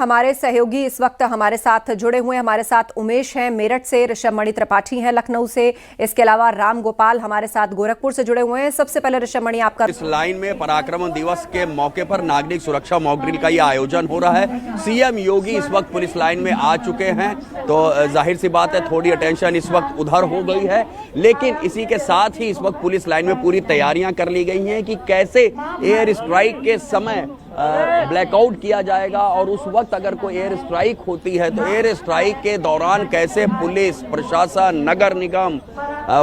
हमारे सहयोगी इस वक्त हमारे साथ जुड़े हुए हैं। हमारे साथ उमेश हैं मेरठ से, ऋषभ मणि त्रिपाठी हैं लखनऊ से, इसके अलावा राम गोपाल हमारे साथ गोरखपुर से जुड़े हुए हैं। सबसे पहले ऋषभ मणि, आपका इस लाइन में पराक्रम दिवस के मौके पर नागरिक सुरक्षा मॉक ड्रिल का यह आयोजन हो रहा है। सीएम योगी इस वक्त पुलिस लाइन में आ चुके हैं, तो जाहिर सी बात है थोड़ी अटेंशन इस वक्त उधर हो गई है, लेकिन इसी के साथ ही इस वक्त पुलिस लाइन में पूरी तैयारियां कर ली गई हैं कि कैसे एयर स्ट्राइक के समय ब्लैकआउट किया जाएगा और उस वक्त अगर कोई एयर स्ट्राइक होती है तो एयर स्ट्राइक के दौरान कैसे पुलिस प्रशासन, नगर निगम,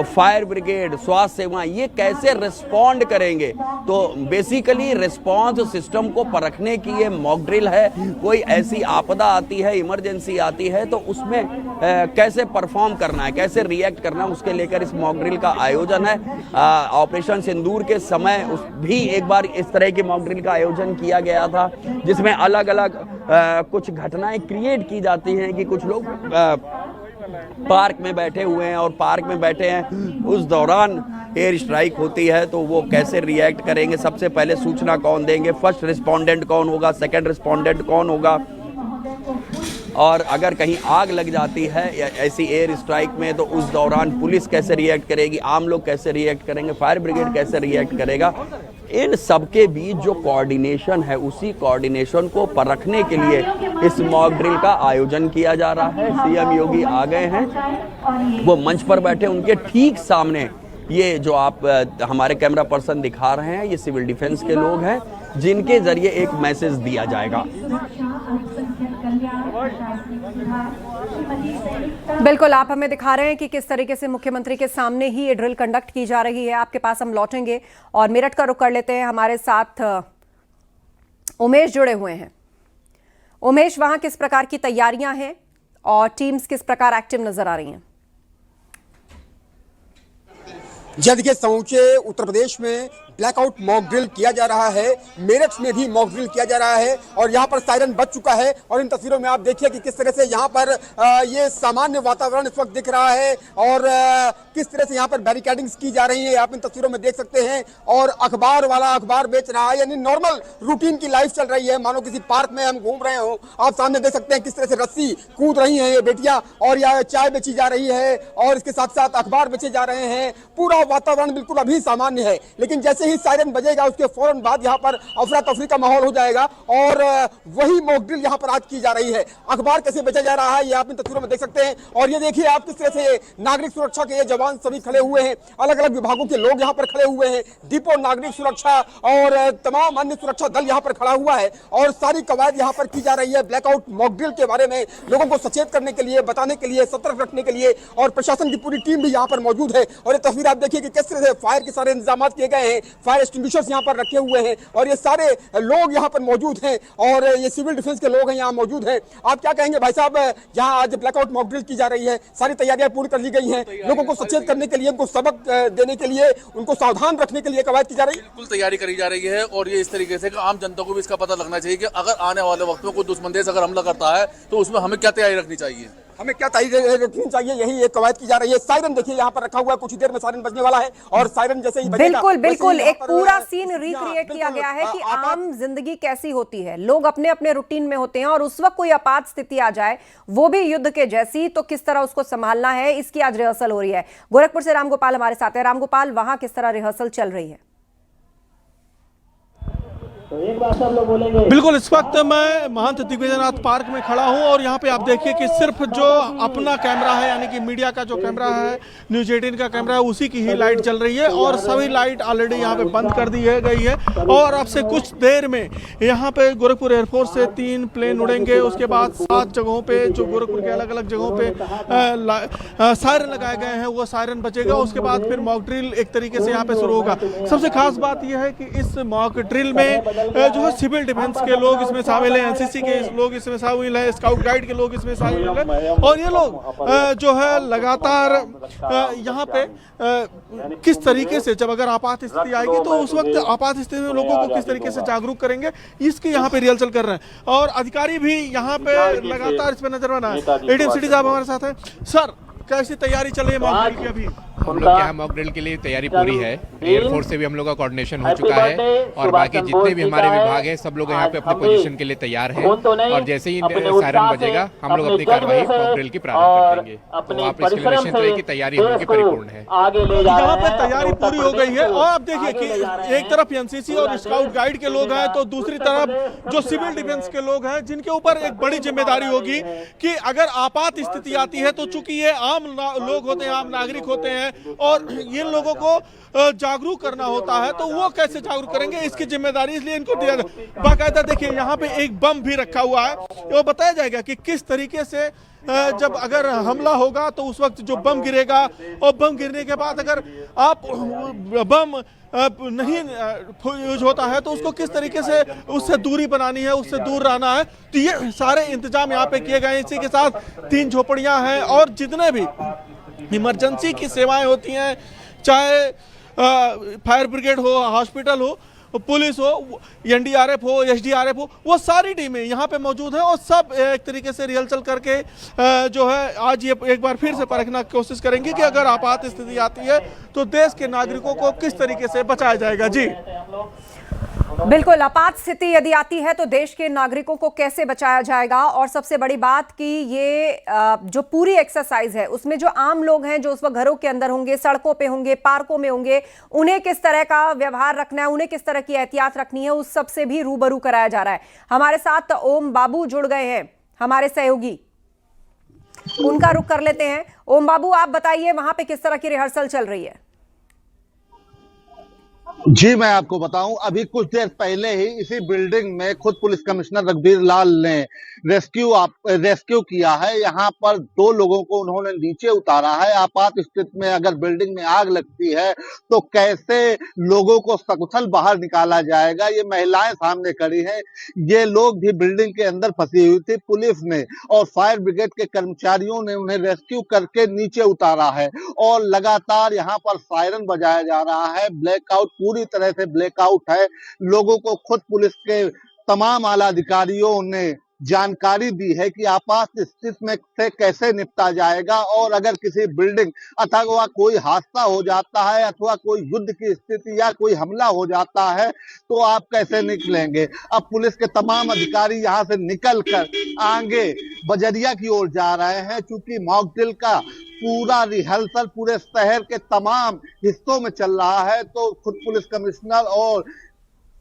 फायर ब्रिगेड, स्वास्थ्य सेवा ये कैसे रिस्पॉन्ड करेंगे। तो बेसिकली रिस्पॉन्स सिस्टम को परखने की ये मॉक ड्रिल है। कोई ऐसी आपदा आती है, इमरजेंसी आती है तो उसमें कैसे परफॉर्म करना है, कैसे रिएक्ट करना है, उसके लेकर इस मॉक ड्रिल का आयोजन है। ऑपरेशन सिंदूर के समय भी एक बार इस तरह की मॉक ड्रिल का आयोजन किया गया था, जिसमें अलग अलग कुछ घटनाएं क्रिएट की जाती हैं कि कुछ लोग पार्क में बैठे हुए हैं और पार्क में बैठे हैं, उस दौरान एयर स्ट्राइक होती है तो वो कैसे रिएक्ट करेंगे, सबसे पहले सूचना कौन देंगे, फर्स्ट रिस्पोंडेंट कौन होगा, सेकंड रिस्पोंडेंट कौन होगा, और अगर कहीं आग लग जाती है या ऐसी एयर स्ट्राइक में तो उस दौरान पुलिस कैसे रिएक्ट करेगी, आम लोग कैसे रिएक्ट करेंगे, फायर ब्रिगेड कैसे रिएक्ट करेगा। इन सबके बीच जो कोऑर्डिनेशन है उसी कोऑर्डिनेशन को परखने के लिए इस मॉक ड्रिल का आयोजन किया जा रहा है। सीएम योगी आ गए हैं, वो मंच पर बैठे, उनके ठीक सामने ये जो आप हमारे कैमरा पर्सन दिखा रहे हैं ये सिविल डिफेंस के लोग हैं, जिनके जरिए एक मैसेज दिया जाएगा। बिल्कुल, आप हमें दिखा रहे हैं कि किस तरीके से मुख्यमंत्री के सामने ही ये ड्रिल कंडक्ट की जा रही है। आपके पास हम लौटेंगे और मेरठ का रुख कर लेते हैं। हमारे साथ उमेश जुड़े हुए हैं। उमेश, वहां किस प्रकार की तैयारियां हैं और टीम्स किस प्रकार एक्टिव नजर आ रही हैं? जी देखिए, समूचे उत्तर प्रदेश में ब्लैकआउट मॉक ड्रिल किया जा रहा है, मेरठ में भी मॉक ड्रिल किया जा रहा है और यहाँ पर सायरन बज चुका है। और इन तस्वीरों में आप देखिए कि किस तरह से यहाँ पर ये सामान्य वातावरण इस वक्त दिख रहा है और किस तरह से यहाँ पर बैरिकेडिंग्स की जा रही है, आप इन तस्वीरों में देख सकते हैं। और अखबार वाला अखबार बेच रहा है, यानी नॉर्मल रूटीन की लाइफ चल रही है, मानो किसी पार्क में हम घूम रहे हो। आप सामने देख सकते हैं किस तरह से रस्सी कूद रही है ये बेटियां, और यहाँ चाय बेची जा रही है और इसके साथ साथ अखबार बेचे जा रहे हैं। पूरा वातावरण बिल्कुल अभी सामान्य है, लेकिन जैसे ही सायरन बजेगा उसके फौरन बाद यहाँ पर अफरा तफरी का माहौल हो जाएगा और वही मॉक ड्रिल यहाँ पर आज की जा रही है। अखबार कैसे बेचा जा रहा है ये आप इन तस्वीरों में देख सकते हैं। और ये देखिए आप किस तरह से नागरिक सुरक्षा के ये जवान सभी खड़े हुए हैं, अलग अलग विभागों के लोग यहाँ पर खड़े हुए हैं, डिपो नागरिक सुरक्षा और तमाम अन्य सुरक्षा दल यहाँ पर खड़ा हुआ है और सारी कवायद यहाँ पर की जा रही है ब्लैकआउट मॉक ड्रिल के बारे में, लोगों को सचेत करने के लिए, बताने के लिए, सतर्क रखने के लिए। और प्रशासन की पूरी टीम भी यहाँ पर मौजूद है। और ये तस्वीर आप देखिए कि किस तरह से फायर के सारे इंतजाम किए गए हैं, फायर एक्सटिंग्विशर्स यहाँ पर रखे हुए हैं और ये सारे लोग यहाँ पर मौजूद हैं और ये सिविल डिफेंस के लोग हैं यहाँ मौजूद हैं। आप क्या कहेंगे भाई साहब, यहाँ आज ब्लैकआउट मॉक ड्रिल की जा रही है, सारी तैयारियां पूरी कर ली गई हैं, लोगों को सचेत करने के लिए, उनको सबक देने के लिए, उनको सावधान रखने के लिए कवायद की जा रही है? बिल्कुल तैयारी करी जा रही है और ये इस तरीके से कि आम जनता को भी इसका पता लगना चाहिए कि अगर आने वाले वक्त में कोई दुश्मन देश अगर हमला करता है तो उसमें हमें क्या तैयारी रखनी चाहिए, हमें क्या तैयारी रखनी चाहिए, यही एक कवायद की जा रही है। सायरन देखिए यहाँ पर रखा हुआ है, कुछ ही देर में सायरन बजने वाला है और सायरन जैसे ही बजेगा, बिल्कुल एक पूरा सीन रिक्रिएट किया गया है कि आम जिंदगी कैसी होती है, लोग अपने अपने रूटीन में होते हैं और उस वक्त कोई आपात स्थिति आ जाए, वो भी युद्ध के जैसी, तो किस तरह उसको संभालना है, इसकी आज रिहर्सल हो रही है। गोरखपुर से राम गोपाल हमारे साथ है। राम गोपाल, वहां किस तरह रिहर्सल चल रही है? तो एक बार सब लोग बोलेंगे। बिल्कुल, इस वक्त मैं महंत दिग्विजयनाथ पार्क में खड़ा हूं और यहाँ पे आप देखिए कि सिर्फ जो अपना कैमरा है, यानी कि मीडिया का जो कैमरा है, न्यूज़ 18 का कैमरा है, उसी की ही लाइट चल रही है और सभी लाइट ऑलरेडी यहाँ पे बंद कर दी गई है। और अब से कुछ देर में यहाँ पे गोरखपुर एयरफोर्स से 3 प्लेन उड़ेंगे, उसके बाद 7 जगहों पे जो गोरखपुर के अलग अलग जगहों पे सायरन लगाए गए हैं वो सायरन बचेगा। उसके बाद फिर मॉक ड्रिल एक तरीके से यहाँ पे शुरू होगा। सबसे खास बात यह है कि इस मॉक ड्रिल में जो है सिविल डिफेंस के लोग इसमें शामिल हैं, एनसीसी के लोग इसमें शामिल हैं, स्काउट गाइड के लोग इसमें शामिल हैं और ये लोग जो है लगातार यहाँ पे किस तरीके से जब अगर आपात स्थिति आएगी तो उस वक्त आपात स्थिति में लोगों को किस तरीके से जागरूक करेंगे, इसकी यहाँ पे रिहर्सल कर रहे हैं और अधिकारी भी यहाँ पे लगातार इस पे नजर बना है। एडीएम सिटी साहब हमारे साथ है। सर, कैसी तैयारी चल रही है मॉक ड्रिल की अभी? हम लोग यहाँ मॉक ड्रिल के लिए तैयारी पूरी है। एयरफोर्स से भी हम लोग का कोऑर्डिनेशन हो चुका है और बाकी जितने भी हमारे विभाग हैं सब लोग यहाँ पे अपने पोजीशन के लिए तैयार हैं और जैसे ही सायरन बजेगा हम लोग अपनी कार्रवाई मॉक ड्रिल की प्रारंभ कर देंगे। तो आप इसके लिए निश्चित रहिए कि तैयारी हम लोग की परिपूर्ण है। यहाँ पे तैयारी पूरी हो गई है और आप देखिए कि एक तरफ एनसीसी और स्काउट गाइड के लोग हैं तो दूसरी तरफ जो सिविल डिफेंस के लोग हैं जिनके ऊपर एक बड़ी जिम्मेदारी होगी कि अगर आपात स्थिति आती है तो चूंकि ये आम लोग होते हैं, आम नागरिक होते हैं और इन लोगों को जागरूक करना होता है तो वो कैसे जागरूक करेंगे इसकी जिम्मेदारी इसलिए इनको दिया जाए। बाकायदा देखिए यहाँ पे एक बम भी रखा हुआ है, वो बताया जाएगा कि किस तरीके से जब अगर हमला होगा तो उस वक्त जो बम गिरेगा और बम गिरने के बाद अगर आप बम नहीं यूज होता है तो उसको किस तरीके से उससे दूरी बनानी है, उससे दूर रहना है। तो ये सारे इंतजाम यहाँ पे किए गए हैं। इसी के साथ 3 झोपड़ियां हैं और जितने भी इमरजेंसी की सेवाएं होती हैं, चाहे फायर ब्रिगेड हो, हॉस्पिटल हो, पुलिस हो, एनडीआरएफ हो, एसडीआरएफ हो, वो सारी टीमें यहाँ पे मौजूद हैं और सब एक तरीके से रिहर्सल करके जो है आज ये एक बार फिर से परखना की कोशिश करेंगे कि अगर आपात स्थिति आती है तो देश के नागरिकों को किस तरीके से बचाया जाएगा। जी बिल्कुल, आपात स्थिति यदि आती है तो देश के नागरिकों को कैसे बचाया जाएगा और सबसे बड़ी बात कि ये जो पूरी एक्सरसाइज है उसमें जो आम लोग हैं जो उस वक्त घरों के अंदर होंगे, सड़कों पे होंगे, पार्कों में होंगे, उन्हें किस तरह का व्यवहार रखना है, उन्हें किस तरह की एहतियात रखनी है, उस सब से भी रूबरू कराया जा रहा है। हमारे साथ ओम बाबू जुड़ गए हैं, हमारे सहयोगी, उनका रुख कर लेते हैं। ओम बाबू, आप बताइए वहां पे किस तरह की रिहर्सल चल रही है? जी मैं आपको बताऊं, अभी कुछ देर पहले ही इसी बिल्डिंग में खुद पुलिस कमिश्नर रघुवीर लाल ने रेस्क्यू किया है। यहाँ पर 2 लोगों को उन्होंने नीचे उतारा है। आपात स्थिति में अगर बिल्डिंग में आग लगती है तो कैसे लोगों को सकुशल बाहर निकाला जाएगा, ये महिलाएं सामने खड़ी हैं। ये लोग भी बिल्डिंग के अंदर फंसी हुई थी। पुलिस ने और फायर ब्रिगेड के कर्मचारियों ने उन्हें रेस्क्यू करके नीचे उतारा है और लगातार यहाँ पर सायरन बजाया जा रहा है। ब्लैकआउट पूरी तरह से ब्लैकआउट है। लोगों को खुद पुलिस के तमाम आला अधिकारियों ने जानकारी दी है कि आपात स्थिति में से कैसे निपटा जाएगा और अगर किसी बिल्डिंग अथवा कोई हादसा हो जाता है अथवा कोई युद्ध की स्थिति या कोई हमला हो जाता है तो आप कैसे निकलेंगे। अब पुलिस के तमाम अधिकारी यहां से निकलकर आगे बजरिया की ओर जा रहे हैं। क्योंकि मॉक ड्रिल का पूरा रिहर्सल पूरे शहर के तमाम हिस्सों में चल रहा है तो खुद पुलिस कमिश्नर और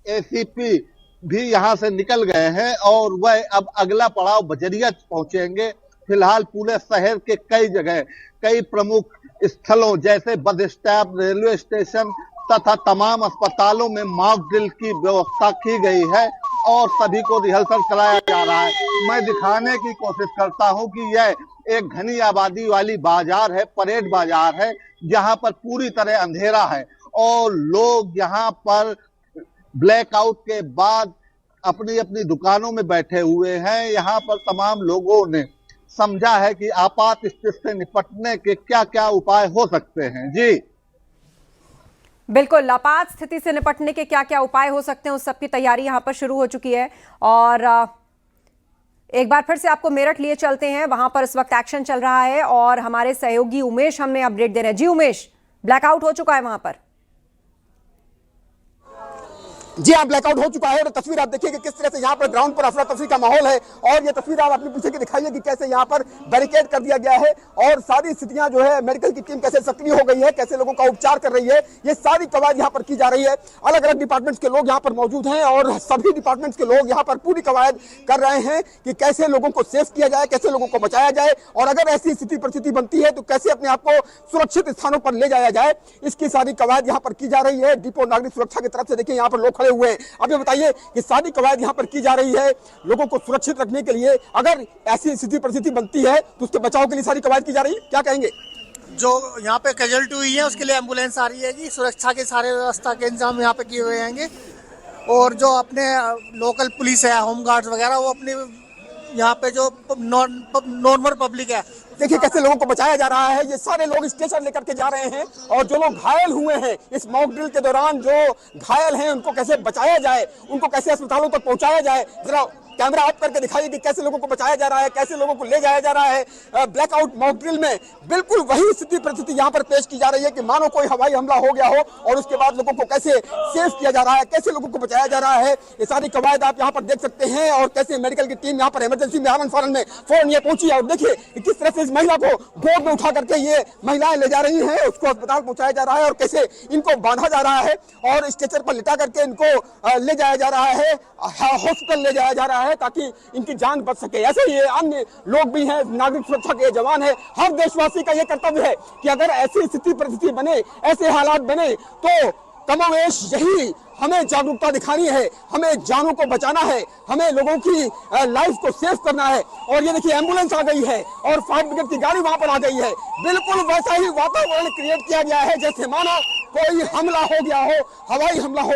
एसीपी भी यहां से निकल गए हैं और वह अब अगला पड़ाव बजरिया पहुंचेंगे। फिलहाल पूरे शहर के कई जगह, कई प्रमुख स्थलों जैसे बस स्टॉप, रेलवे स्टेशन तथा तमाम अस्पतालों में मॉक ड्रिल की व्यवस्था की गई है और सभी को रिहर्सल कराया जा रहा है। मैं दिखाने की कोशिश करता हूं कि यह एक घनी आबादी वाली बाजार है, परेड बाजार है, जहां पर पूरी तरह अंधेरा है और लोग यहां पर ब्लैकआउट के बाद अपनी अपनी दुकानों में बैठे हुए हैं। यहाँ पर तमाम लोगों ने समझा है कि आपात स्थिति से निपटने के क्या क्या उपाय हो सकते हैं। जी बिल्कुल, आपात स्थिति से निपटने के क्या क्या उपाय हो सकते हैं उस सब की तैयारी यहाँ पर शुरू हो चुकी है। और एक बार फिर से आपको मेरठ लिए चलते हैं, वहां पर इस वक्त एक्शन चल रहा है और हमारे सहयोगी उमेश हमें अपडेट दे रहे हैं। जी उमेश, ब्लैकआउट हो चुका है वहां पर? जी हाँ, ब्लैकआउट हो चुका है और तस्वीर आप देखिए कि किस तरह से यहाँ पर ग्राउंड पर अफरा तफरी का माहौल है और ये तस्वीर आप अपने पीछे की दिखाइए कि कैसे यहाँ पर बैरिकेड कर दिया गया है और सारी स्थितियां जो है, मेडिकल की टीम कैसे सक्रिय हो गई है, कैसे लोगों का उपचार कर रही है, ये सारी कवायद यहाँ पर की जा रही है। अलग अलग डिपार्टमेंट्स के लोग यहाँ पर मौजूद हैं और सभी डिपार्टमेंट्स के लोग यहाँ पर पूरी कवायद कर रहे हैं कि कैसे लोगों को सेफ किया जाए, कैसे लोगों को बचाया जाए और अगर ऐसी स्थिति परिस्थिति बनती है तो कैसे अपने आप को सुरक्षित स्थानों पर ले जाया जाए, इसकी सारी कवायद यहाँ पर की जा रही है। डिपो नागरिक सुरक्षा की तरफ से देखिए यहाँ पर लोग खड़े हुए हैं। अब बताइए कि सारी कवायद यहाँ पर की जा रही है लोगों को सुरक्षित रखने के लिए। अगर ऐसी स्थिति परिस्थिति बनती है तो उसके बचाव के लिए सारी कवायद की जा रही है, क्या कहेंगे? जो यहाँ पे कैजुअल्टी हुई है उसके लिए एम्बुलेंस आ रही है जी, सुरक्षा के सारे व्यवस्था के इंतजाम यहाँ पे किए हुए हैं और जो अपने लोकल पुलिस है, होम गार्ड्स वगैरह, वो अपने यहाँ पे जो नॉर्मल पब्लिक है, देखिए कैसे लोगों को बचाया जा रहा है। ये सारे लोग स्टेशन लेकर के जा रहे हैं और जो लोग घायल हुए हैं इस मॉक ड्रिल के दौरान, जो घायल हैं उनको कैसे बचाया जाए, उनको कैसे अस्पतालों तक पहुंचाया जाए, जरा कैमरा ऑफ करके दिखाइए कि कैसे लोगों को बचाया जा रहा है, कैसे लोगों को ले जाया जा रहा है। ब्लैकआउट मॉक ड्रिल में बिल्कुल वही स्थिति परिस्थिति यहाँ पर पेश की जा रही है कि मानो कोई हवाई हमला हो गया हो और उसके बाद लोगों को कैसे सेव किया जा रहा है, कैसे लोगों को बचाया जा रहा है। ये सारी कवायद आप यहाँ पर देख सकते हैं और कैसे मेडिकल की टीम यहाँ पर इमरजेंसी में आनंद फौरन में फौरन ये पहुंची है। और देखिए किस तरह से इस महिला को गोद में उठा करके ये महिलाएं ले जा रही हैं, उसको अस्पताल पहुंचाया जा रहा है और कैसे इनको बांधा जा रहा है और स्ट्रेचर पर लिटा करके इनको ले जाया जा रहा है, हॉस्पिटल ले जाया जा रहा है ताकि इनकी जान बच सके। ऐसे ये अन्य लोग भी हैं, नागरिक सुरक्षा के जवान हैं। हर देशवासी का ये कर्तव्य है कि अगर ऐसी स्थिति परिस्थिति बने, ऐसे हालात बने तो कमोवेश यही हमें जागरूकता दिखानी है, हमें जानों को बचाना है, हमें लोगों की लाइफ को सेव करना है। और ये देखिए एम्बुलेंस आ गई है और फायर ब्रिगेड की गाड़ी वहां पर आ गई है। बिल्कुल वैसा ही वातावरण क्रिएट किया गया है जैसे मानो कोई हमला हो गया हो, हवाई हमला हो